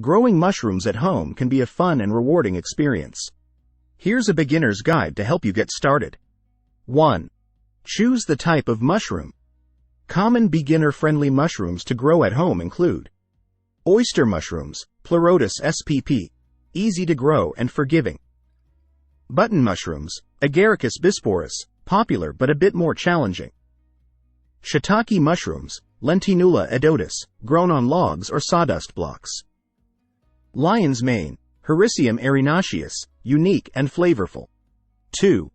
Growing mushrooms at home can be a fun and rewarding experience. Here's a beginner's guide to help you get started. 1. Choose the type of mushroom. Common beginner-friendly mushrooms to grow at home include oyster mushrooms, Pleurotus spp. Easy to grow and forgiving. Button mushrooms, Agaricus bisporus, popular but a bit more challenging. Shiitake mushrooms, Lentinula edotis, grown on logs or sawdust blocks. Lion's mane, Hericium erinaceus, unique and flavorful. 2.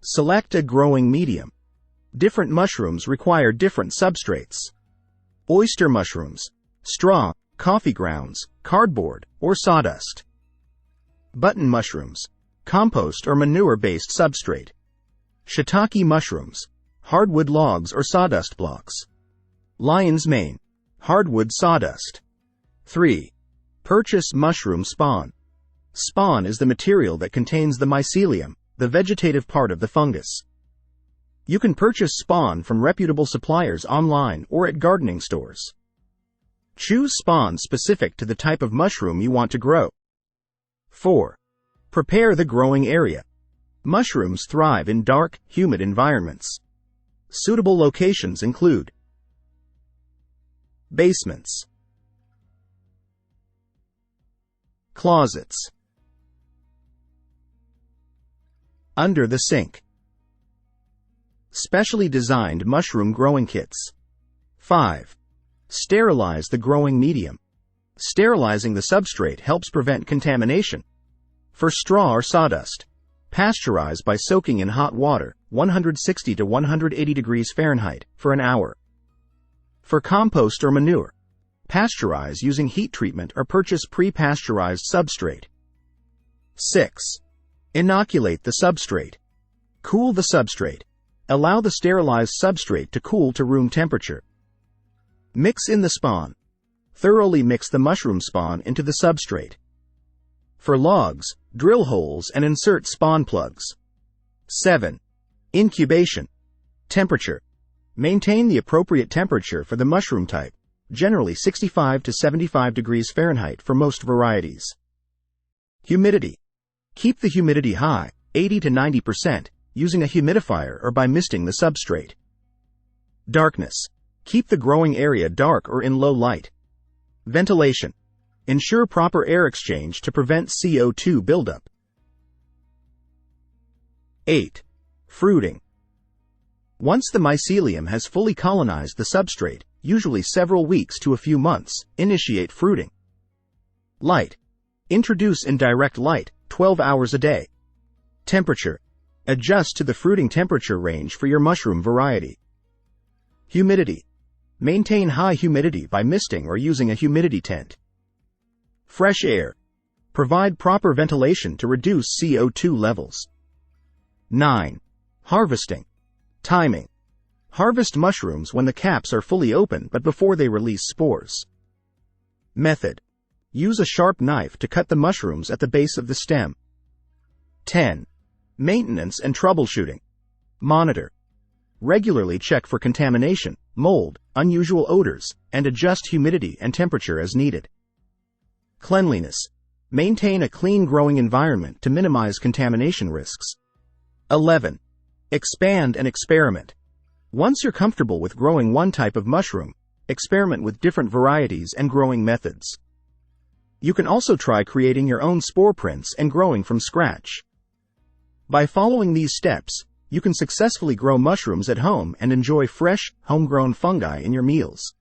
Select a growing medium. Different mushrooms require different substrates. Oyster mushrooms, straw, coffee grounds, cardboard, or sawdust. Button mushrooms, compost or manure-based substrate. Shiitake mushrooms, hardwood logs or sawdust blocks. Lion's mane, hardwood sawdust. 3. Purchase mushroom spawn. Spawn is the material that contains the mycelium, the vegetative part of the fungus. You can purchase spawn from reputable suppliers online or at gardening stores. Choose spawn specific to the type of mushroom you want to grow. 4. Prepare the growing area. Mushrooms thrive in dark, humid environments. Suitable locations include basements, closets, under the sink. Specially designed mushroom growing kits. 5. Sterilize the growing medium. Sterilizing the substrate helps prevent contamination. For straw or sawdust, pasteurize by soaking in hot water, 160 to 180 degrees Fahrenheit, for an hour. For compost or manure, pasteurize using heat treatment or purchase pre-pasteurized substrate. 6. Inoculate the substrate. Cool the substrate. Allow the sterilized substrate to cool to room temperature. Mix in the spawn. Thoroughly mix the mushroom spawn into the substrate. For logs, drill holes and insert spawn plugs. 7. Incubation. Temperature. Maintain the appropriate temperature for the mushroom type, generally 65 to 75 degrees Fahrenheit for most varieties. Humidity. Keep the humidity high, 80 to 90%, using a humidifier or by misting the substrate. Darkness. Keep the growing area dark or in low light. Ventilation. Ensure proper air exchange to prevent CO2 buildup. 8. Fruiting. Once the mycelium has fully colonized the substrate, usually several weeks to a few months, initiate fruiting. Light. Introduce indirect light, 12 hours a day. Temperature. Adjust to the fruiting temperature range for your mushroom variety. Humidity. Maintain high humidity by misting or using a humidity tent. Fresh air. Provide proper ventilation to reduce CO2 levels. 9. Harvesting. Timing. Harvest mushrooms when the caps are fully open but before they release spores. Method. Use a sharp knife to cut the mushrooms at the base of the stem. 10. Maintenance and troubleshooting. Monitor. Regularly check for contamination, mold, unusual odors, and adjust humidity and temperature as needed. Cleanliness. Maintain a clean growing environment to minimize contamination risks. 11. Expand and experiment. Once you're comfortable with growing one type of mushroom, experiment with different varieties and growing methods. You can also try creating your own spore prints and growing from scratch. By following these steps, you can successfully grow mushrooms at home and enjoy fresh, homegrown fungi in your meals.